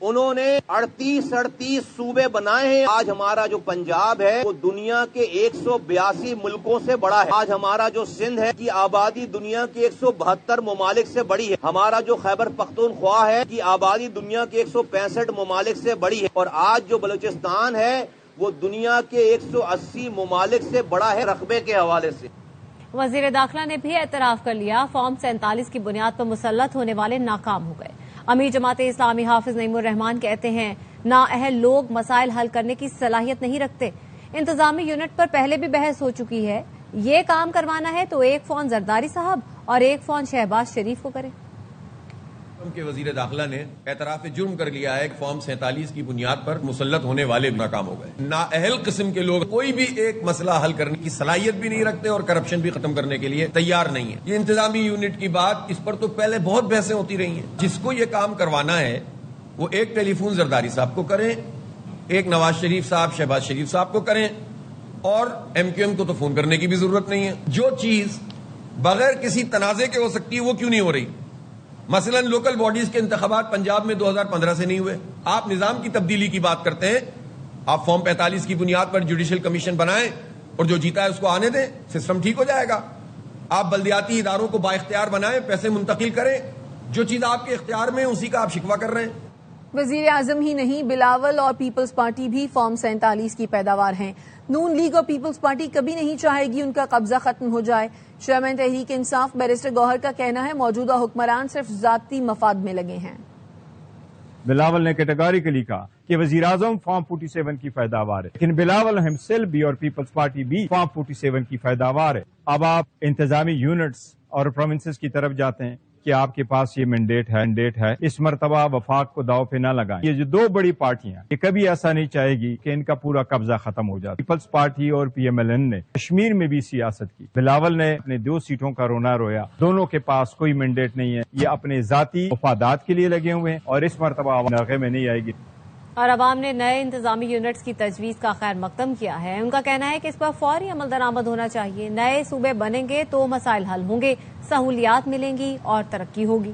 انہوں نے 38 صوبے بنائے ہیں. آج ہمارا جو پنجاب ہے وہ دنیا کے 182 ملکوں سے بڑا ہے. آج ہمارا جو سندھ ہے کی آبادی دنیا کے 172 ممالک سے بڑی ہے. ہمارا جو خیبر پختونخوا ہے کی آبادی دنیا کے 165 ممالک سے بڑی ہے. اور آج جو بلوچستان ہے وہ دنیا کے 180 ممالک سے بڑا ہے رقبے کے حوالے سے. وزیر داخلہ نے بھی اعتراف کر لیا، فارم 47 کی بنیاد پر مسلط ہونے والے ناکام ہو گئے. امیر جماعت اسلامی حافظ نعیم الرحمان کہتے ہیں نااہل لوگ مسائل حل کرنے کی صلاحیت نہیں رکھتے. انتظامی یونٹ پر پہلے بھی بحث ہو چکی ہے. یہ کام کروانا ہے تو ایک فون زرداری صاحب اور ایک فون شہباز شریف کو کرے. کے وزیر داخلہ نے اعتراف جرم کر لیا ہے کہ فارم 47 کی بنیاد پر مسلط ہونے والے ناکام ہو گئے. نااہل قسم کے لوگ کوئی بھی ایک مسئلہ حل کرنے کی صلاحیت بھی نہیں رکھتے اور کرپشن بھی ختم کرنے کے لیے تیار نہیں ہے. یہ انتظامی یونٹ کی بات، اس پر تو پہلے بہت بحثیں ہوتی رہی ہیں. جس کو یہ کام کروانا ہے وہ ایک ٹیلی فون زرداری صاحب کو کریں، ایک نواز شریف صاحب شہباز شریف صاحب کو کریں، اور ایم کیو ایم کو تو فون کرنے کی بھی ضرورت نہیں ہے. جو چیز بغیر کسی تنازع کے ہو سکتی ہے وہ کیوں نہیں ہو رہی؟ مثلا لوکل باڈیز کے انتخابات پنجاب میں 2015 سے نہیں ہوئے. آپ نظام کی تبدیلی کی بات کرتے ہیں، آپ فارم 45 کی بنیاد پر جوڈیشل کمیشن بنائیں اور جو جیتا ہے اس کو آنے دیں، سسٹم ٹھیک ہو جائے گا. آپ بلدیاتی اداروں کو با اختیار بنائیں، پیسے منتقل کریں. جو چیز آپ کے اختیار میں اسی کا آپ شکوہ کر رہے ہیں. وزیر اعظم ہی نہیں، بلاول اور پیپلز پارٹی بھی فارم 47 کی پیداوار ہیں. نون لیگ اور پیپلز پارٹی کبھی نہیں چاہے گی ان کا قبضہ ختم ہو جائے. چیئرمین تحریک انصاف بیرسٹر گوہر کا کہنا ہے موجودہ حکمران صرف ذاتی مفاد میں لگے ہیں. بلاول نے کیٹیگوریکلی کہا کہ وزیر اعظم فارم 47 کی پیداوار ہے، لیکن بلاول ہمسیلف بھی اور پیپلز پارٹی بھی فارم 47 کی پیداوار ہے. اب آپ انتظامی یونٹس اور پروونسز کی طرف جاتے ہیں کہ آپ کے پاس یہ مینڈیٹ ہے. اس مرتبہ وفاق کو داؤ پہ نہ لگائیں. یہ جو دو بڑی پارٹیاں یہ کبھی ایسا نہیں چاہے گی کہ ان کا پورا قبضہ ختم ہو جائے. پیپلز پارٹی اور پی ایم ایل این نے کشمیر میں بھی سیاست کی. بلاول نے اپنے 2 سیٹوں کا رونا رویا. دونوں کے پاس کوئی مینڈیٹ نہیں ہے. یہ اپنے ذاتی مفادات کے لیے لگے ہوئے ہیں اور اس مرتبہ نغے میں نہیں آئے گی. اور عوام نے نئے انتظامی یونٹس کی تجویز کا خیر مقدم کیا ہے. ان کا کہنا ہے کہ اس پر فوری عمل درآمد ہونا چاہیے. نئے صوبے بنیں گے تو مسائل حل ہوں گے، سہولیات ملیں گی اور ترقی ہوگی.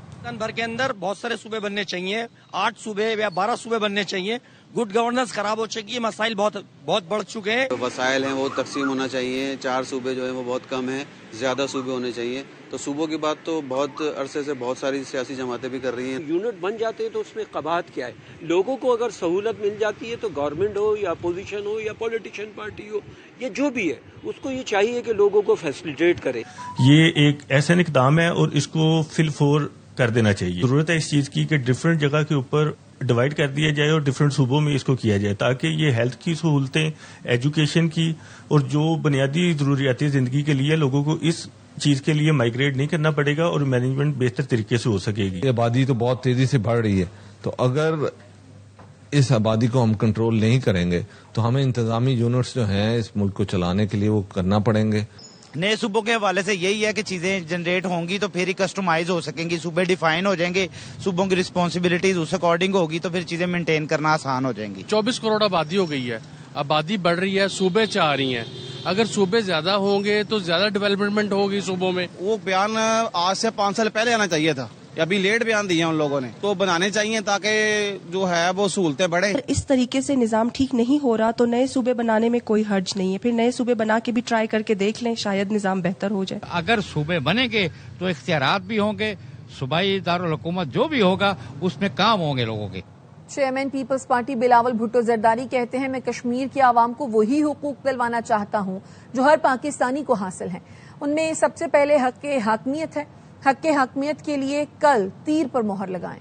پاکستان بھر کے اندر بہت سارے صوبے بننے چاہیے، 8 صوبے یا 12 صوبے بننے چاہیے. گڈ گورننس خراب ہو چکی ہے، مسائل بہت بڑھ چکے ہیں. وسائل ہیں وہ تقسیم ہونا چاہیے. 4 صوبے جو ہیں وہ بہت کم ہیں، زیادہ صوبے ہونے چاہیے. تو صوبوں کی بات تو بہت عرصے سے بہت ساری سیاسی جماعتیں بھی کر رہی ہیں. یونٹ بن جاتے ہیں تو اس میں قباحت کیا ہے؟ لوگوں کو اگر سہولت مل جاتی ہے تو گورنمنٹ ہو یا اپوزیشن ہو یا پولیٹیشین پارٹی ہو یا جو بھی ہے اس کو یہ چاہیے کہ لوگوں کو فیسیلیٹیٹ کرے. یہ ایک ایسا اقدام ہے اور اس کو فل فور کر دینا چاہیے. ضرورت ہے اس چیز کی کہ ڈفرینٹ جگہ کے اوپر ڈیوائڈ کر دیا جائے اور ڈفرینٹ صوبوں میں اس کو کیا جائے تاکہ یہ ہیلتھ کی سہولتیں، ایجوکیشن کی اور جو بنیادی ضروریات زندگی کے لیے لوگوں کو اس چیز کے لیے مائگریٹ نہیں کرنا پڑے گا اور مینجمنٹ بہتر طریقے سے ہو سکے گی. آبادی تو بہت تیزی سے بڑھ رہی ہے، تو اگر اس آبادی کو ہم کنٹرول نہیں کریں گے تو ہمیں انتظامی یونٹس جو ہیں اس ملک کو چلانے کے لیے وہ کرنا پڑیں گے. نئے صوبوں کے حوالے سے یہی ہے کہ چیزیں جنریٹ ہوں گی تو پھر ہی کسٹمائز ہو سکیں گی، صوبے ڈیفائن ہو جائیں گے، صوبوں کی رسپانسبلٹیز اس اکارڈنگ ہوگی تو پھر چیزیں مینٹین کرنا آسان ہو جائیں گی. 24 کروڑ آبادی ہو گئی ہے، آبادی بڑھ رہی ہے، صوبے چاہ رہی ہیں. اگر صوبے زیادہ ہوں گے تو زیادہ ڈیولپمنٹ ہوگی صوبوں میں. وہ بیان آج سے 5 سال پہلے آنا چاہیے تھا، ابھی لیٹ بیان دیے ان لوگوں نے، تو بنانے چاہیے تاکہ جو ہے وہ سہولتیں بڑھیں. اس طریقے سے نظام ٹھیک نہیں ہو رہا تو نئے صوبے بنانے میں کوئی حرج نہیں ہے. پھر نئے صوبے بنا کے بھی ٹرائی کر کے دیکھ لیں، شاید نظام بہتر ہو جائے. اگر صوبے بنیں گے تو اختیارات بھی ہوں گے، صوبائی دارالحکومت جو بھی ہوگا اس میں کام ہوں گے لوگوں کے. چیئرمین پیپلز پارٹی بلاول بھٹو زرداری کہتے ہیں میں کشمیر کے عوام کو وہی حقوق دلوانا چاہتا ہوں جو ہر پاکستانی کو حاصل ہیں. ان میں سب سے پہلے حق حاکمیت ہے. حق حاکمیت کے لیے کل تیر پر مہر لگائیں.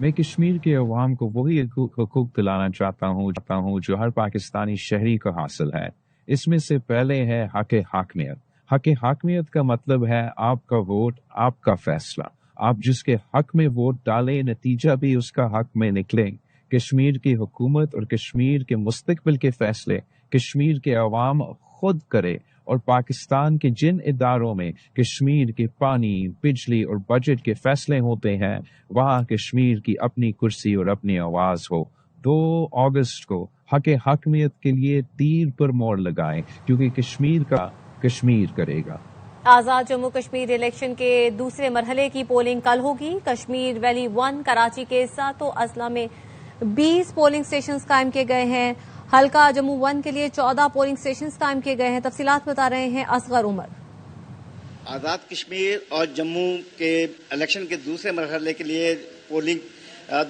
میں کشمیر کے عوام کو وہی حقوق دلانا چاہتا ہوں جو ہر پاکستانی شہری کو حاصل ہے. اس میں سے پہلے ہے حق حاکمیت. حق حاکمیت کا مطلب ہے آپ کا ووٹ، آپ کا فیصلہ. آپ جس کے حق میں ووٹ ڈالیں نتیجہ بھی اس کا حق میں نکلے. کشمیر کی حکومت اور کشمیر کے مستقبل کے فیصلے کشمیر کے عوام خود کرے اور پاکستان کے جن اداروں میں کشمیر کے پانی، بجلی اور بجٹ کے فیصلے ہوتے ہیں وہاں کشمیر کی اپنی کرسی اور اپنی آواز ہو. 2 اگست کو حق حاکمیت کے لیے تیر پر مور لگائیں کیونکہ کشمیر کا کشمیر کرے گا. آزاد جموں کشمیر الیکشن کے دوسرے مرحلے کی پولنگ کل ہوگی. کشمیر ویلی 1 کراچی کے ساتوں اضلاع میں 20 پولنگ اسٹیشنز قائم کیے گئے ہیں. حلقہ جموں 1 کے لیے 14 پولنگ اسٹیشنز قائم کیے گئے ہیں. تفصیلات بتا رہے ہیں اصغر عمر. آزاد کشمیر اور جموں کے الیکشن کے دوسرے مرحلے کے لیے پولنگ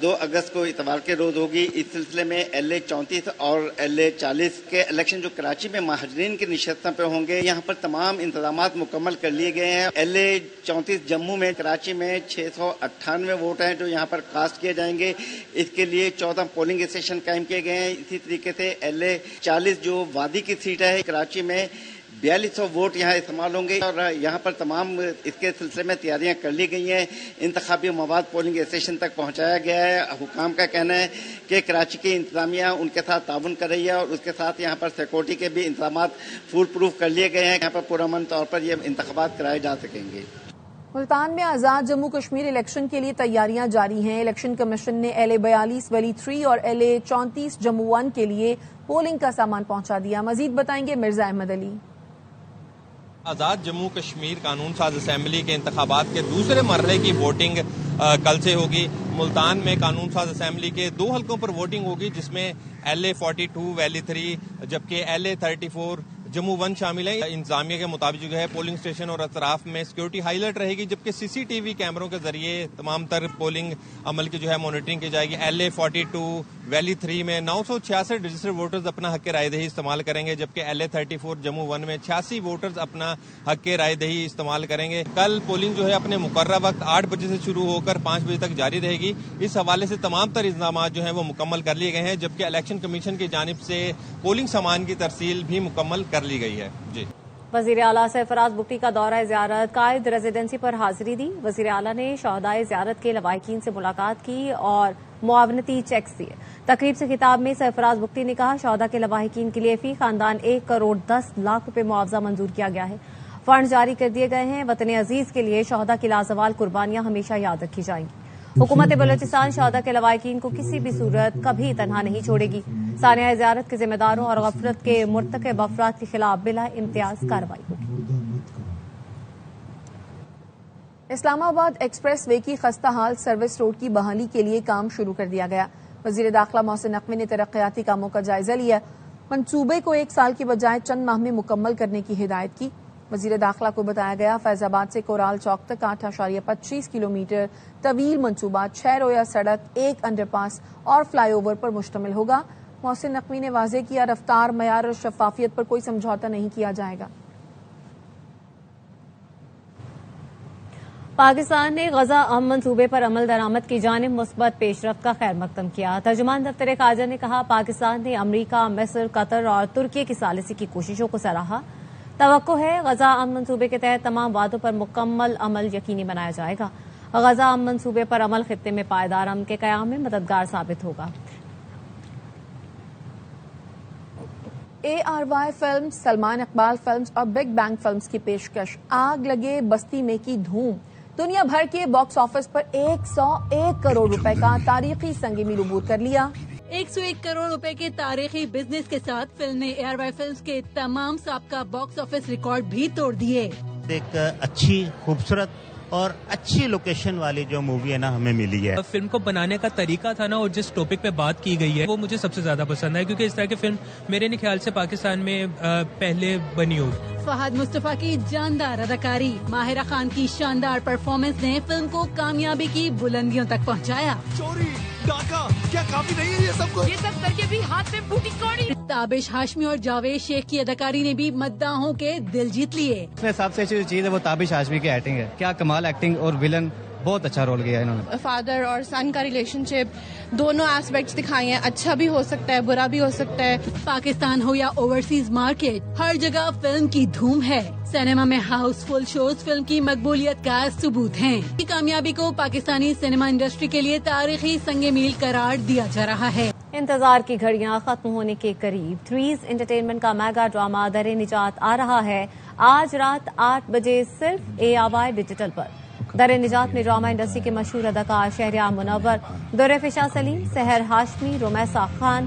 2 اگست کو اتوار کے روز ہوگی. اس سلسلے میں LA 34 اور LA 40 کے الیکشن جو کراچی میں مہاجرین کی نشستوں پہ ہوں گے، یہاں پر تمام انتظامات مکمل کر لیے گئے ہیں. LA 34 جموں میں کراچی میں 698 ووٹ ہیں جو یہاں پر کاسٹ کیے جائیں گے. اس کے لیے 14 پولنگ اسٹیشن قائم کیے گئے ہیں. اسی طریقے سے LA 40 جو وادی کی سیٹ ہے، کراچی میں 4200 ووٹ یہاں استعمال ہوں گے اور یہاں پر تمام اس کے سلسلے میں تیاریاں کر لی گئی ہیں. انتخابی مواد پولنگ اسٹیشن تک پہنچایا گیا ہے. حکام کا کہنا ہے کہ کراچی کی انتظامیہ ان کے ساتھ تعاون کر رہی ہے اور اس کے ساتھ یہاں پر سیکورٹی کے بھی انتظامات فول پروف کر لیے گئے ہیں. یہاں پر پرامن طور پر یہ انتخابات کرائے جا سکیں گے. ملتان میں آزاد جموں کشمیر الیکشن کے لیے تیاریاں جاری ہیں. الیکشن کمیشن نے LA 42 ویلی 3 اور LA 34 جموں 1 کے لیے پولنگ کا سامان پہنچا دیا. مزید بتائیں گے مرزا احمد علی. آزاد جموں کشمیر قانون ساز اسمبلی کے انتخابات کے دوسرے مرحلے کی ووٹنگ کل سے ہوگی. ملتان میں قانون ساز اسمبلی کے 2 حلقوں پر ووٹنگ ہوگی، جس میں LA 42 ویلی 3 جبکہ LA 34 جموں 1 شامل ہے. انتظامیہ کے مطابق جو ہے پولنگ اسٹیشن اور اطراف میں سیکورٹی ہائی الرٹ رہے گی، جبکہ CCTV کیمروں کے ذریعے تمام تر پولنگ عمل کی جو ہے مانیٹرنگ کی جائے گی. LA 42 ویلی 3 میں 966 رجسٹرڈ ووٹرز اپنا حق رائے دہی استعمال کریں گے، جبکہ LA 34 جموں 1 میں 86 ووٹرز اپنا حق رائے دہی استعمال کریں گے. کل پولنگ جو ہے اپنے مقررہ وقت 8 بجے سے شروع ہو کر 5 بجے تک جاری رہے گی. اس حوالے سے تمام تر انتظامات جو ہیں وہ مکمل کر لیے گئے ہیں، جبکہ الیکشن کمیشن کی جانب سے پولنگ سامان کی ترسیل بھی مکمل کر لی گئی ہے. جی وزیر اعلیٰ سرفراز بگٹی کا دورہ زیارت قائد ریزیڈنسی پر حاضری دی. وزیر اعلیٰ نے شہدائے زیارت کے لواحقین سے ملاقات کی اور معاونتی چیکس دیے. تقریب سے خطاب میں سرفراز بگٹی نے کہا شہداء کے لواحقین کے لیے فی خاندان 1 کروڑ 10 لاکھ روپے معاوضہ منظور کیا گیا ہے. فنڈ جاری کر دیے گئے ہیں. وطن عزیز کے لیے شہداء کی لازوال قربانیاں ہمیشہ یاد رکھی جائیں گی. حکومت بلوچستان شہداء کے لواحقین کو کسی بھی صورت کبھی تنہا نہیں چھوڑے گی. سانحہ زیارت کے ذمہ داروں اور غفلت کے مرتکب افراد کے خلاف بلا امتیاز کارروائی ہوگی. اسلام آباد ایکسپریس وے کی خستہ حال سروس روڈ کی بحالی کے لیے کام شروع کر دیا گیا. وزیر داخلہ محسن نقوی نے ترقیاتی کاموں کا جائزہ لیا. منصوبے کو 1 سال کی بجائے چند ماہ میں مکمل کرنے کی ہدایت کی. وزیر داخلہ کو بتایا گیا فیض آباد سے کورال چوک تک 8.25 کلومیٹر طویل منصوبہ 6 رویہ سڑک، 1 انڈر پاس اور فلائی اوور پر مشتمل ہوگا. محسن نقوی نے واضح کیا رفتار، معیار اور شفافیت پر کوئی سمجھوتہ نہیں کیا جائے گا. پاکستان نے غزہ امن منصوبے پر عمل درآمد کی جانب مثبت پیش رفت کا خیر مقدم کیا. ترجمان دفتر خارجہ نے کہا پاکستان نے امریکہ، مصر، قطر اور ترکی کی ثالثی کی کوششوں کو سراہا. توقع ہے غزہ امن منصوبے کے تحت تمام وعدوں پر مکمل عمل یقینی بنایا جائے گا. غزہ امن منصوبے پر عمل خطے میں پائیدار امن کے قیام میں مددگار ثابت ہوگا. ARY films, Salman Iqbal films اور بگ بینگ فلمز کی پیشکش آگ لگے بستی میں کی دھوم. دنیا بھر کے باکس آفس پر 101 کروڑ روپے کا تاریخی سنگ میل عبور کر لیا. 101 کروڑ روپے کے تاریخی بزنس کے ساتھ فلم نے ARY فلمز کے تمام سابقہ باکس آفس ریکارڈ بھی توڑ دیے. ایک اچھی، خوبصورت اور اچھی لوکیشن والی جو مووی ہے نا ہمیں ملی ہے. فلم کو بنانے کا طریقہ تھا نا اور جس ٹاپک پہ بات کی گئی ہے وہ مجھے سب سے زیادہ پسند ہے، کیونکہ اس طرح کی فلم میرے خیال سے پاکستان میں پہلے بنی ہوئی. فہد مصطفیٰ کی جاندار اداکاری، ماہرہ خان کی شاندار پرفارمنس نے فلم کو کامیابی کی بلندیوں تک پہنچایا. چوری، ڈاکہ، کیا کافی نہیں ہے یہ سب کر کے بھی ہاتھ میں بوٹی کوڑی. تابش ہاشمی اور جاوید شیخ کی اداکاری نے بھی مداحوں کے دل جیت لیے. اس میں سب سے اچھی چیز ہے وہ تابش ہاشمی کی ایکٹنگ ہے. کیا کمال ایکٹنگ، اور ویلن بہت اچھا رول کیا ہے انہوں نے. فادر اور سن کا ریلیشن شپ دونوں ایسپیکٹس دکھائے ہیں. اچھا بھی ہو سکتا ہے، برا بھی ہو سکتا ہے. پاکستان ہو یا اوورسیز مارکیٹ، ہر جگہ فلم کی دھوم ہے. سینما میں ہاؤس فل شوز فلم کی مقبولیت کا ثبوت ہیں. کی کامیابی کو پاکستانی سینما انڈسٹری کے لیے تاریخی سنگ میل قرار دیا جا رہا ہے. انتظار کی گھڑیاں ختم ہونے کے قریب. تھریز انٹرٹینمنٹ کا میگا ڈرامہ در نجات آ رہا ہے آج رات 8 بجے صرف ARY ڈیجیٹل پر. در نجات میں ڈرامہ انڈسٹری کے مشہور اداکار شہریار منور، دور فشا سلیم، سحر ہاشمی، رومیسا خان،